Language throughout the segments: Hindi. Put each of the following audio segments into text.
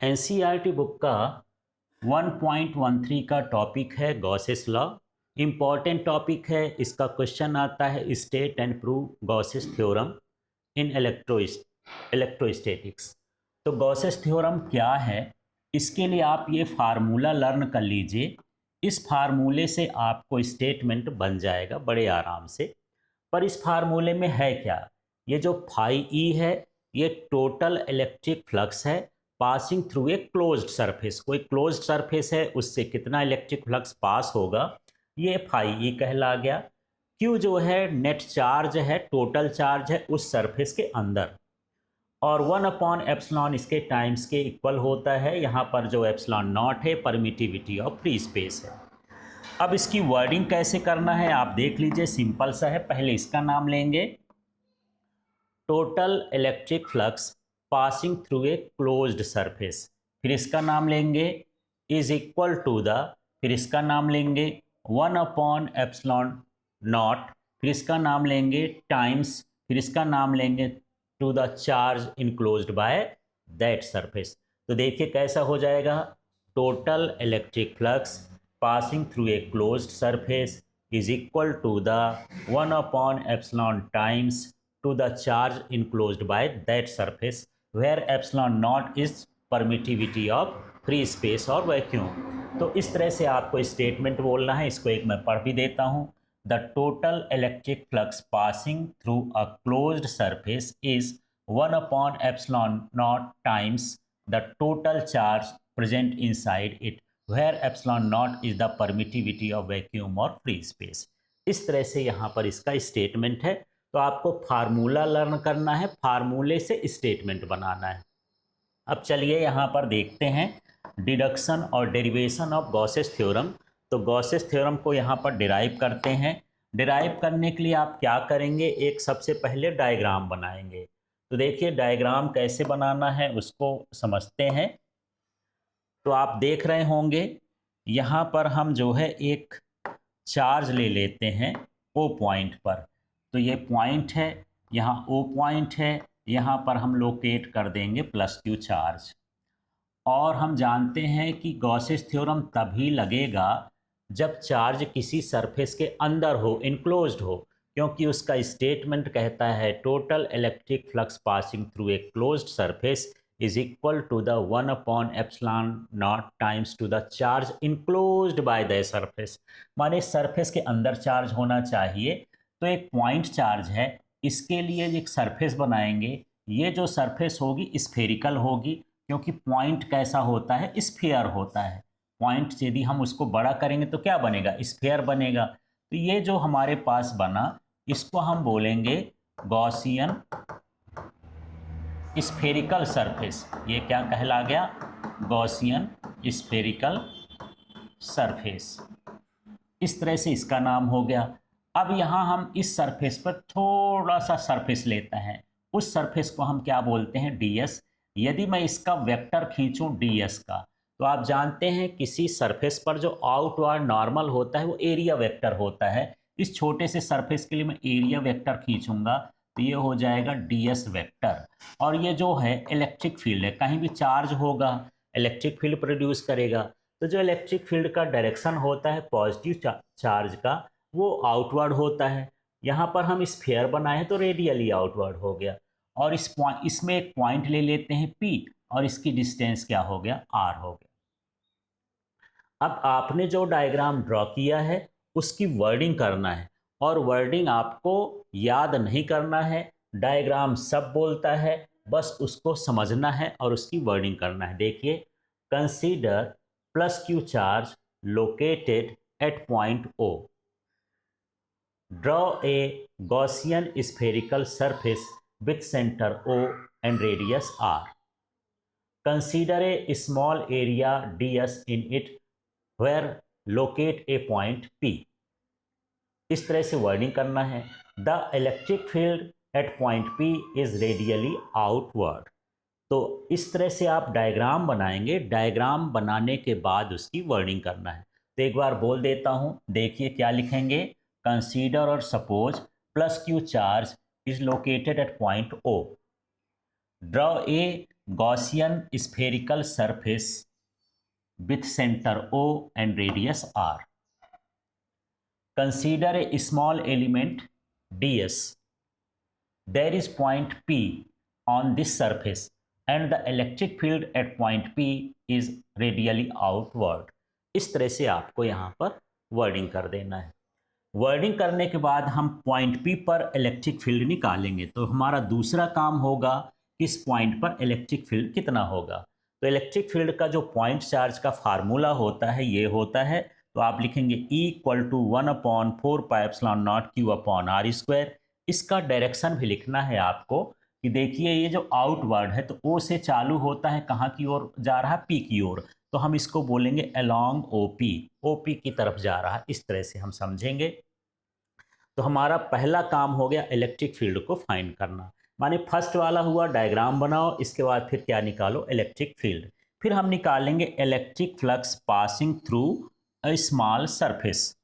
एनसीईआरटी बुक का 1.13 का टॉपिक है गॉसेस लॉ। इम्पॉर्टेंट टॉपिक है। इसका क्वेश्चन आता है state and prove Gauss's theorem in electrostatics. तो गॉसेस थ्योरम क्या है, इसके लिए आप ये फार्मूला लर्न कर लीजिए। इस फार्मूले से आपको स्टेटमेंट बन जाएगा बड़े आराम से। पर इस फार्मूले में है क्या, ये जो फाई ई है ये टोटल इलेक्ट्रिक फ्लक्स है passing through a closed surface. कोई क्लोज्ड सरफेस है, उससे कितना इलेक्ट्रिक फ्लक्स पास होगा, ये फाई ई कहला गया। क्यू जो है नेट चार्ज है, टोटल चार्ज है उस सरफेस के अंदर, और 1/एप्सिलॉन इसके टाइम्स के इक्वल होता है। यहाँ पर जो एप्सिलॉन नॉट है परमिटिविटी ऑफ फ्री स्पेस है। अब इसकी वर्डिंग कैसे करना है आप देख लीजिए, सिंपल सा है। पहले इसका नाम लेंगे total electric flux passing through a closed surface, फिर इसका नाम लेंगे इज इक्वल टू द, फिर इसका नाम लेंगे 1/एप्सिलॉन नॉट, फिर इसका नाम लेंगे टाइम्स, फिर इसका नाम लेंगे to the charge enclosed by that surface. तो देखिए कैसा हो जाएगा, total electric flux passing through a closed surface is equal to the 1/epsilon times to the charge enclosed by that surface, where epsilon naught is permittivity of free space और वैक्यूम। तो इस तरह से आपको स्टेटमेंट बोलना है। इसको एक मैं पढ़ भी देता हूँ। The total electric flux passing through a closed surface is 1/epsilon naught times the total charge present inside it, where epsilon naught is the permittivity of vacuum और free space। इस तरह से यहाँ पर इसका स्टेटमेंट है। तो आपको फार्मूला लर्न करना है, फार्मूले से स्टेटमेंट बनाना है। अब चलिए यहाँ पर देखते हैं डिडक्शन और डेरिवेशन ऑफ गॉसेस थ्योरम। तो गॉसेस थ्योरम को यहाँ पर डिराइव करते हैं। डिराइव करने के लिए आप क्या करेंगे, एक सबसे पहले डायग्राम बनाएंगे। तो देखिए डायग्राम कैसे बनाना है उसको समझते हैं। तो आप देख रहे होंगे यहाँ पर हम जो है एक चार्ज ले लेते हैं ओ पॉइंट पर। तो ये पॉइंट है, यहाँ ओ पॉइंट है, यहाँ पर हम लोकेट कर देंगे प्लस क्यू चार्ज। और हम जानते हैं कि गॉसेस थ्योरम तभी लगेगा जब चार्ज किसी सरफेस के अंदर हो, इनक्लोज्ड हो, क्योंकि उसका स्टेटमेंट कहता है total electric flux passing through a closed surface is equal to the 1/epsilon naught times to the charge enclosed by the surface। माने सरफेस के अंदर चार्ज होना चाहिए। तो एक पॉइंट चार्ज है, इसके लिए एक सरफेस बनाएंगे। ये जो सरफेस होगी स्फेरिकल होगी, क्योंकि पॉइंट कैसा होता है, स्फीयर होता है। पॉइंट यदि हम उसको बड़ा करेंगे तो क्या बनेगा, स्फीयर बनेगा। तो ये जो हमारे पास बना, इसको हम बोलेंगे गॉसियन स्फेरिकल सरफेस। ये क्या कहला गया, गॉसियन स्फेरिकल सरफेस। इस तरह से इसका नाम हो गया। अब यहाँ हम इस सरफेस पर थोड़ा सा सरफेस लेते हैं, उस सरफेस को हम क्या बोलते हैं, डीएस। यदि मैं इसका वेक्टर खींचूं डीएस का, तो आप जानते हैं किसी सरफेस पर जो आउटवर्ड नॉर्मल होता है वो एरिया वेक्टर होता है। इस छोटे से सरफेस के लिए मैं एरिया वेक्टर खींचूंगा तो ये हो जाएगा डीएस वेक्टर। और ये जो है इलेक्ट्रिक फील्ड है, कहीं भी चार्ज होगा इलेक्ट्रिक फील्ड प्रोड्यूस करेगा। तो जो इलेक्ट्रिक फील्ड का डायरेक्शन होता है पॉजिटिव चार्ज का, वो आउटवर्ड होता है। यहाँ पर हम स्फीयर बनाए तो रेडियली आउटवर्ड हो गया। और इसमें एक पॉइंट ले लेते हैं P, और इसकी डिस्टेंस क्या हो गया, R हो गया। अब आपने जो डायग्राम ड्रॉ किया है उसकी वर्डिंग करना है, और वर्डिंग आपको याद नहीं करना है। डायग्राम सब बोलता है, बस उसको समझना है और उसकी वर्डिंग करना है। देखिए, consider plus Q charge located at point O, draw a Gaussian spherical surface with centre O and radius R, consider a small area ds in it where locate a point P। इस तरह से वर्डिंग करना है। The electric field at point P is radially outward. तो इस तरह से आप डायग्राम बनाएंगे। डायग्राम बनाने के बाद उसकी वर्डिंग करना है। तो एक बार बोल देता हूं, देखिए क्या लिखेंगे, कंसीडर और suppose plus Q charge is located at point O, draw a Gaussian spherical surface with center O and radius R. Consider a small element ds. There is point P on this surface and the electric field at point P is radially outward. इस तरह से आपको यहाँ पर वर्डिंग कर देना है। वर्डिंग करने के बाद हम पॉइंट P पर इलेक्ट्रिक फील्ड निकालेंगे। तो हमारा दूसरा काम होगा इस पॉइंट पर इलेक्ट्रिक फील्ड कितना होगा। तो इलेक्ट्रिक फील्ड का जो पॉइंट चार्ज का फार्मूला होता है ये होता है, तो आप लिखेंगे E = 1/4πε0 Q/r²। इसका डायरेक्शन भी लिखना है आपको कि देखिए ये जो आउटवर्ड है तो O से चालू होता है, कहाँ की ओर जा रहा है, P की ओर, तो हम इसको बोलेंगे अलोंग OP की तरफ जा रहा है। इस तरह से हम समझेंगे। तो हमारा पहला काम हो गया इलेक्ट्रिक फील्ड को फाइंड करना। माने फर्स्ट वाला हुआ डायग्राम बनाओ, इसके बाद फिर क्या निकालो, इलेक्ट्रिक फील्ड। फिर हम निकालेंगे electric flux passing through a small surface.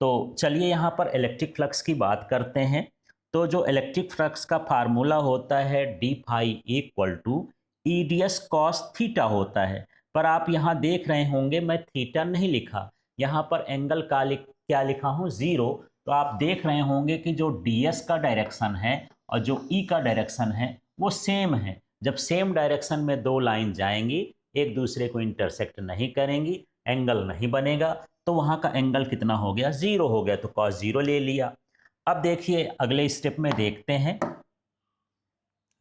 तो चलिए यहाँ पर इलेक्ट्रिक फ्लक्स की बात करते हैं। तो जो इलेक्ट्रिक फ्लक्स का फार्मूला होता है d phi = EDS cos theta होता है, पर आप यहाँ देख रहे होंगे मैं थीटा नहीं लिखा, यहाँ पर एंगल का क्या लिखा हूँ, 0। तो आप देख रहे होंगे कि जो ds का डायरेक्शन है और जो E का डायरेक्शन है वो सेम है। जब सेम डायरेक्शन में दो लाइन जाएंगी, एक दूसरे को इंटरसेक्ट नहीं करेंगी, एंगल नहीं बनेगा, तो वहाँ का एंगल कितना हो गया, 0 हो गया। तो cos 0 ले लिया। अब देखिए अगले स्टेप में देखते हैं,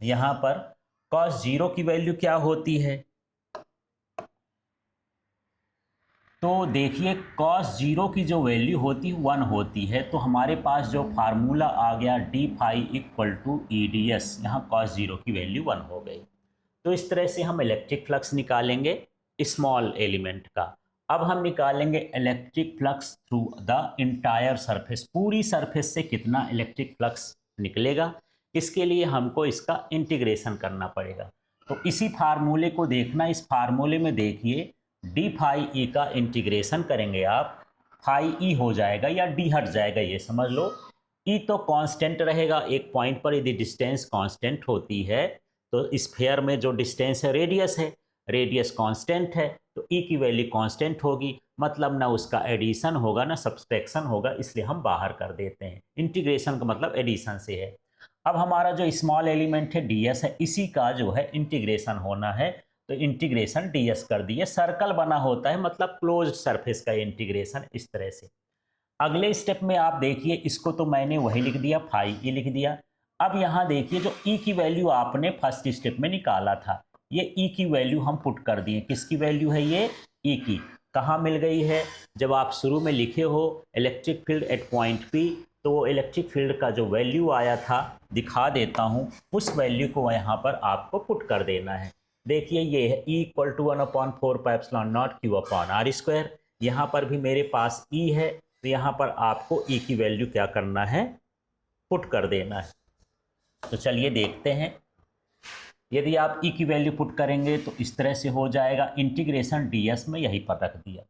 यहाँ पर cos 0 की वैल्यू क्या होती है। तो देखिए cos 0 की जो वैल्यू होती है 1 होती है। तो हमारे पास जो फार्मूला आ गया d फाई = EDS, यहाँ cos 0 की वैल्यू 1 हो गई। तो इस तरह से हम इलेक्ट्रिक फ्लक्स निकालेंगे स्मॉल एलिमेंट का। अब हम निकालेंगे electric flux through the entire surface. पूरी सरफेस से कितना इलेक्ट्रिक फ्लक्स निकलेगा, इसके लिए हमको इसका इंटीग्रेशन करना पड़ेगा। तो इसी फार्मूले को देखना, इस फार्मूले में देखिए डी फाई ई का इंटीग्रेशन करेंगे आप, फाई ई हो जाएगा या डी हट जाएगा, ये समझ लो। ई तो कांस्टेंट रहेगा, एक पॉइंट पर यदि डिस्टेंस कांस्टेंट होती है तो स्फीयर में जो डिस्टेंस है रेडियस है, रेडियस कांस्टेंट है, तो ई की वैल्यू कांस्टेंट होगी, मतलब ना उसका एडिशन होगा ना सब्सट्रैक्शन होगा, इसलिए हम बाहर कर देते हैं। इंटीग्रेशन का मतलब एडिशन से है। अब हमारा जो स्मॉल एलिमेंट है ds है, इसी का जो है इंटीग्रेशन होना है, तो इंटीग्रेशन ds कर दिए। सर्कल बना होता है मतलब क्लोज्ड सरफेस का इंटीग्रेशन, इस तरह से। अगले स्टेप में आप देखिए, इसको तो मैंने वही लिख दिया, फाई ई लिख दिया। अब यहाँ देखिए जो ई की वैल्यू आपने फर्स्ट स्टेप में निकाला था, ये ई की वैल्यू हम पुट कर दिए। किसकी वैल्यू है ये, ई की। कहाँ मिल गई है, जब आप शुरू में लिखे हो electric field at point P, तो वो इलेक्ट्रिक फील्ड का जो वैल्यू आया था, दिखा देता हूँ, उस वैल्यू को यहाँ पर आपको पुट कर देना है। देखिए ये है E = 1/4πε0 Q/r²। यहाँ पर भी मेरे पास E है, तो यहाँ पर आपको E की वैल्यू क्या करना है, पुट कर देना है। तो चलिए देखते हैं, यदि आप E की वैल्यू पुट करेंगे तो इस तरह से हो जाएगा। इंटीग्रेशन ds में यही पर रख दिया।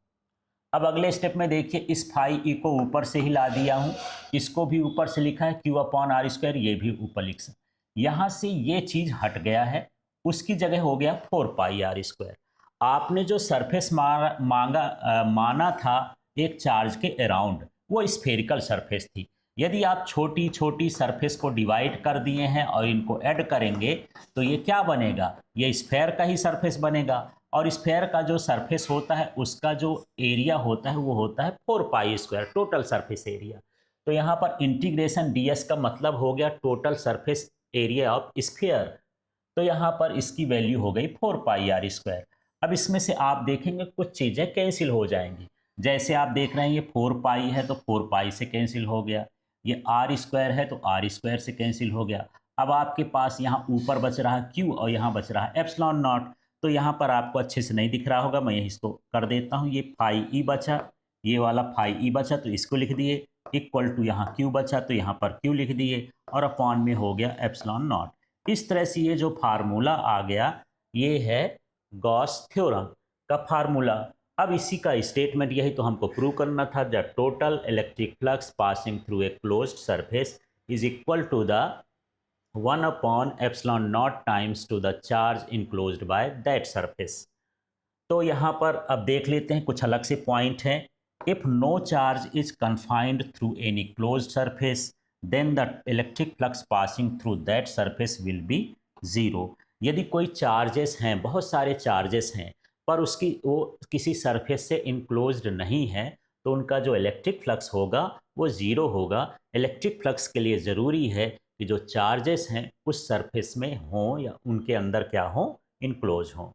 अब अगले स्टेप में देखिए, इस फाई ई को ऊपर से ही ला दिया हूँ, इसको भी ऊपर से लिखा है Q/r², ये भी ऊपर लिख सकते। यहाँ से ये चीज़ हट गया है, उसकी जगह हो गया 4πr²। आपने जो सरफेस माना था एक चार्ज के अराउंड, वो स्फेरिकल सरफेस थी। यदि आप छोटी छोटी सरफेस को डिवाइड कर दिए हैं और इनको ऐड करेंगे तो ये क्या बनेगा, ये स्फेयर का ही सरफेस बनेगा। और स्फेयर का जो सरफेस होता है उसका जो एरिया होता है वो होता है 4π², टोटल सरफेस एरिया। तो यहाँ पर इंटीग्रेशन ds का मतलब हो गया total surface area of sphere. तो यहाँ पर इसकी वैल्यू हो गई 4πr²। अब इसमें से आप देखेंगे कुछ चीज़ें कैंसिल हो जाएंगी। जैसे आप देख रहे हैं ये 4π है तो 4π से कैंसिल हो गया, ये r² है तो r² से कैंसिल हो गया। अब आपके पास यहाँ ऊपर बच रहा है q और यहाँ बच रहा है ε0। तो यहाँ पर आपको अच्छे से नहीं दिख रहा होगा, मैं इसको कर देता हूँ। ये फाई ई बचा, ये वाला फाई ई बचा तो इसको लिख दिए, इक्वल टू यहाँ q बचा तो यहाँ पर q लिख दिए, और अपॉन में हो गया ε0। इस तरह से ये जो फार्मूला आ गया, ये है गॉस थ्योरम का फार्मूला। अब इसी का स्टेटमेंट यही तो हमको प्रूव करना था, the total electric flux passing through a closed surface is equal to the 1 upon epsilon naught times to the charge enclosed by that surface। तो यहाँ पर अब देख लेते हैं कुछ अलग से पॉइंट हैं। If no charge is confined through any closed surface then the electric flux passing through that surface will be zero. यदि कोई चार्जेस हैं, बहुत सारे चार्जेस हैं, पर उसकी वो किसी सरफेस से इनक्लोज्ड नहीं है, तो उनका जो इलेक्ट्रिक फ्लक्स होगा वो ज़ीरो होगा। इलेक्ट्रिक फ्लक्स के लिए ज़रूरी है कि जो चार्जेस हैं उस सरफेस में हों या उनके अंदर क्या हों, इनक्लोज हों।